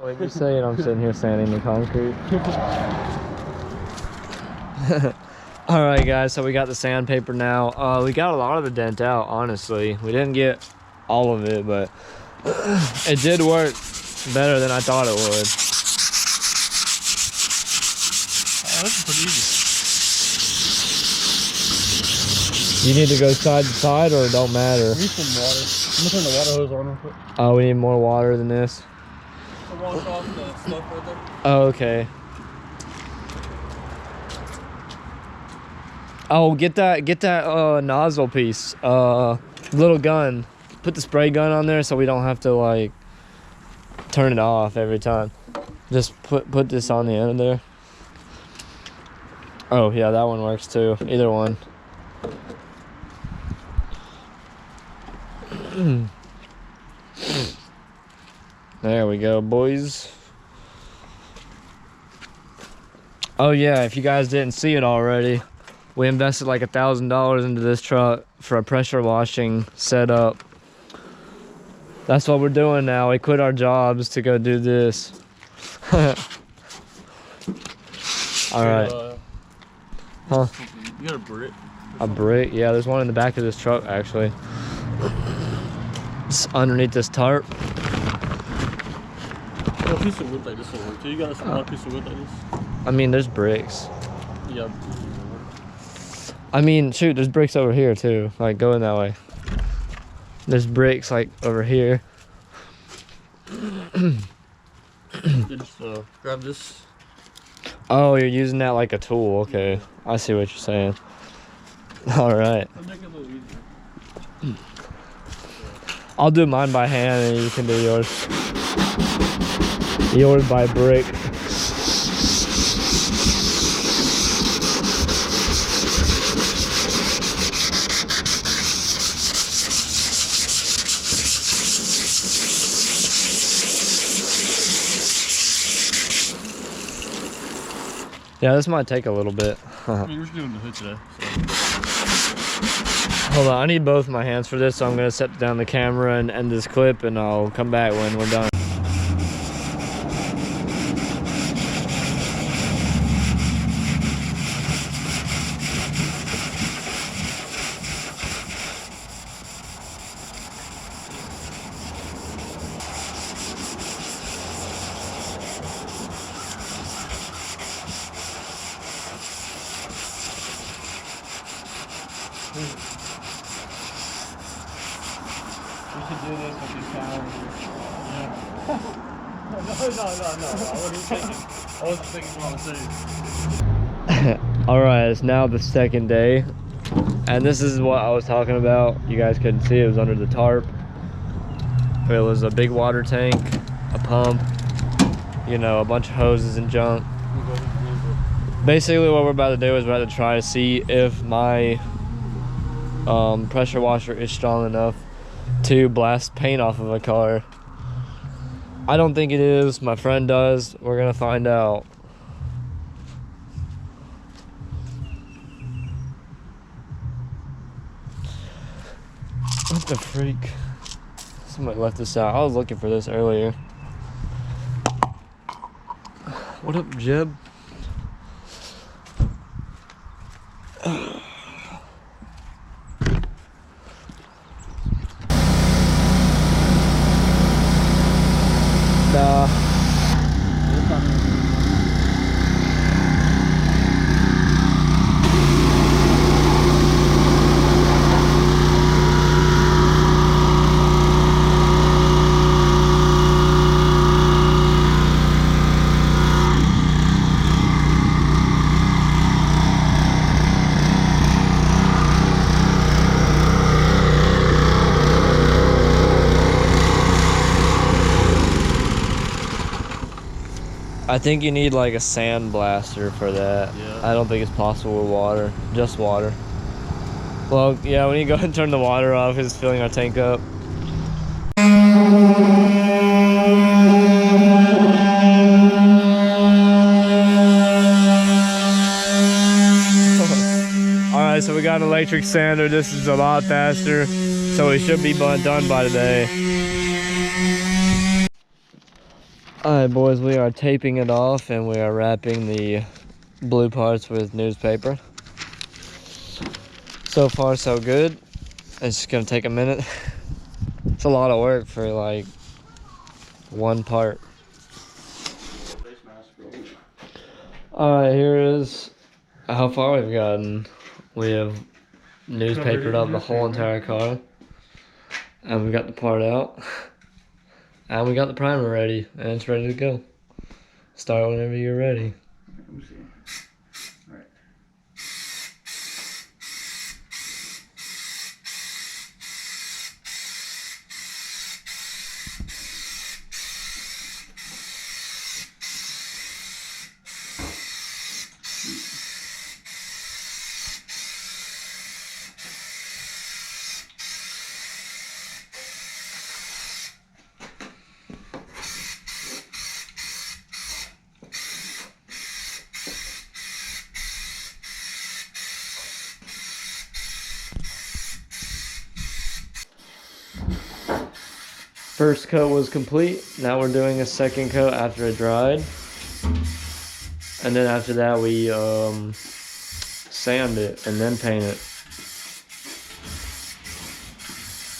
What you saying? I'm sitting here sanding the concrete. All right, guys. So we got the sandpaper now. We got a lot of the dent out. Honestly, we didn't get all of it, but it did work better than I thought it would. Oh, this is pretty easy. You need to go side to side, or it don't matter? We need some water. I'm gonna turn the water hose on real quick. Oh, we need more water than this. To wash off the stuff right there. Oh, okay. Oh, get that nozzle piece, little gun. Put the spray gun on there so we don't have to like turn it off every time. Just put this on the end of there. Oh yeah, that one works too. Either one. There we go, boys. Oh yeah, if you guys didn't see it already, we invested like $1,000 into this truck for a pressure washing setup. That's what we're doing now. We quit our jobs to go do this. All right. Huh? You got a brick? A brick? Yeah, there's one in the back of this truck actually. It's underneath this tarp. A piece of wood like this will work too. You got a smaller piece of wood like this? I mean, there's bricks. Yeah. I mean, shoot, there's bricks over here too. Like, going that way. There's bricks like over here. Just grab this. Oh, you're using that like a tool. Okay, I see what you're saying. All right. I'll make it a little easier. I'll do mine by hand and you can do yours. Yours by brick. Yeah, this might take a little bit. I mean, we're just doing the hood today. So. Hold on, I need both my hands for this, so I'm gonna set down the camera and end this clip, and I'll come back when we're done. We should do this with these challenges. Yeah. No. I wasn't thinking what I was saying. Alright, it's now the second day. And this is what I was talking about. You guys couldn't see, it was under the tarp. It was a big water tank, a pump, you know, a bunch of hoses and junk. Basically what we're about to do is we're about to try to see if my pressure washer is strong enough to blast paint off of a car. I don't think it is. My friend does. We're gonna find out. What the freak? Somebody left this out. I was looking for this earlier. What up, Jeb? I think you need like a sand blaster for that. Yeah. I don't think it's possible with water, just water. Well, yeah, we need to go ahead and turn the water off because it's filling our tank up. Alright, so we got an electric sander. This is a lot faster, so we should be done by today. Alright boys, we are taping it off and we are wrapping the blue parts with newspaper. So far so good. It's just gonna take a minute. It's a lot of work for like one part. Alright, here is how far we've gotten. We have newspapered up the whole entire car. And we got the part out. And we got the primer ready. And it's ready to go. Start whenever you're ready. Let me see. All right. First coat was complete. Now we're doing a second coat after it dried. And then after that we sand it and then paint it.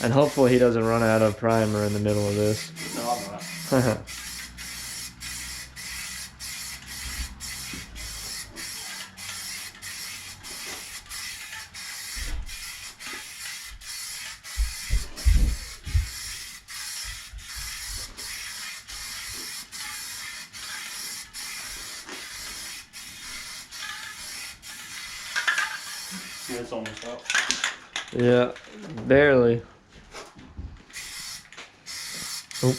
And hopefully he doesn't run out of primer in the middle of this. No, I'm not. Yeah, it's almost up. Yeah, barely. Oh.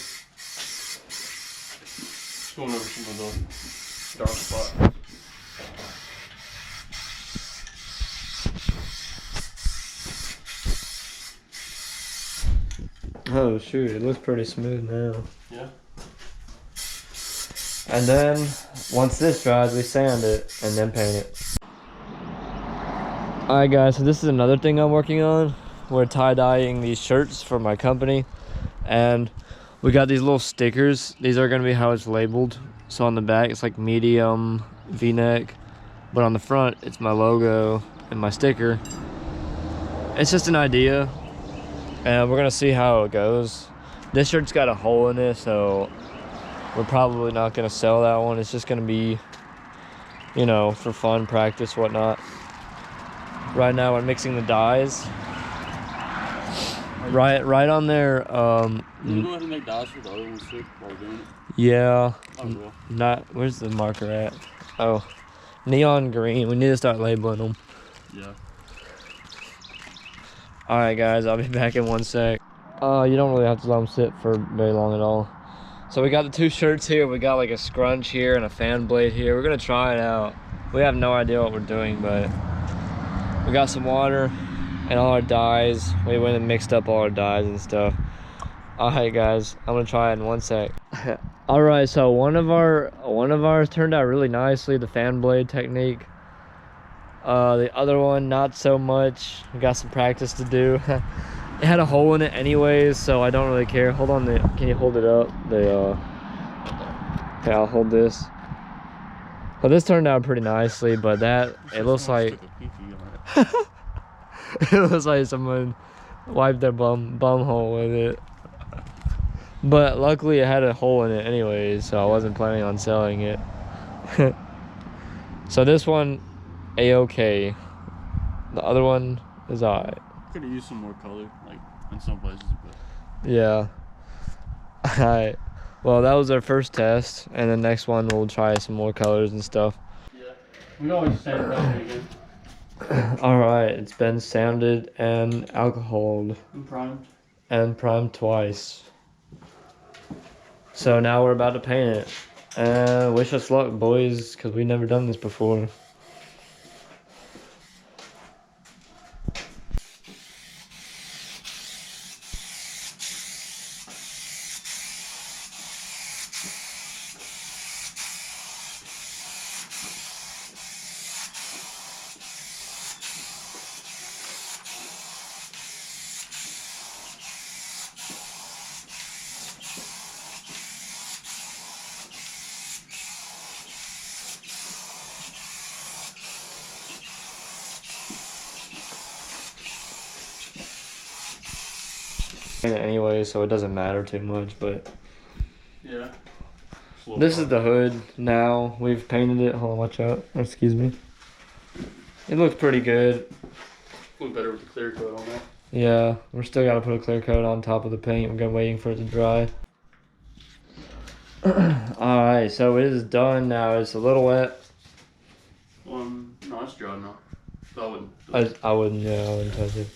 Just going over some of the dark spots. Oh shoot, it looks pretty smooth now. Yeah. And then once this dries, we sand it and then paint it. Alright guys, so this is another thing I'm working on. We're tie-dyeing these shirts for my company. And we got these little stickers. These are going to be how it's labeled. So on the back, it's like medium V-neck. But on the front, it's my logo and my sticker. It's just an idea. And we're going to see how it goes. This shirt's got a hole in it, so we're probably not going to sell that one. It's just going to be, you know, for fun, practice, whatnot. Right now we're mixing the dyes. Right on there. Can you go ahead and make dyes for the other ones too while we're doing it? Yeah. I will. Not. Where's the marker at? Oh, neon green. We need to start labeling them. Yeah. All right, guys. I'll be back in 1 sec. You don't really have to let them sit for very long at all. So we got the two shirts here. We got like a scrunch here and a fan blade here. We're gonna try it out. We have no idea what we're doing, but we got some water and all our dyes. We went and mixed up all our dyes and stuff. All right, guys, I'm gonna try it in 1 sec. All right, so one of ours turned out really nicely, the fan blade technique. The other one, not so much. We got some practice to do. It had a hole in it anyways, so I don't really care. Hold on, can you hold it up? Okay, I'll hold this. Well, this turned out pretty nicely, but it looks like it looks like someone wiped their bum hole with it. But luckily it had a hole in it anyways, so I wasn't planning on selling it. So this one, A-okay. The other one is alright. Could have used some more color, like in some places, but yeah. Alright. Well, that was our first test, and the next one we'll try some more colors and stuff. yeah, we always sand it down again. Alright, it's been sanded and alcoholed. And primed twice. So now we're about to paint it. And wish us luck, boys, because we've never done this before. anyway, so it doesn't matter too much, but Yeah. this is the hood now. We've painted it. Hold on, watch out. Excuse me. It looks pretty good. Look better with the clear coat on that. Yeah, we're still gotta put a clear coat on top of the paint. We're waiting for it to dry. Alright, so it is done now. It's a little wet. No, it's dry now. I wouldn't. I wouldn't, yeah, I wouldn't touch it.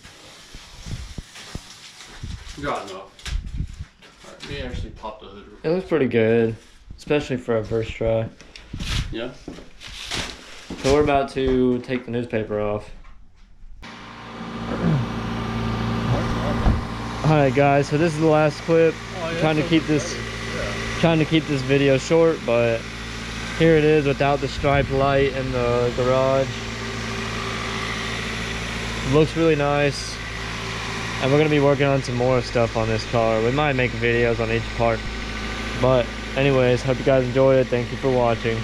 Dry enough. Alright, let me actually pop the hood. It looks pretty good, especially for a first try. Yeah. So we're about to take the newspaper off. Alright guys, so this is the last clip. Trying to keep this video short, but here it is without the striped light in the garage. Looks really nice. And we're gonna be working on some more stuff on this car. We might make videos on each part. But anyways, hope you guys enjoyed it. Thank you for watching.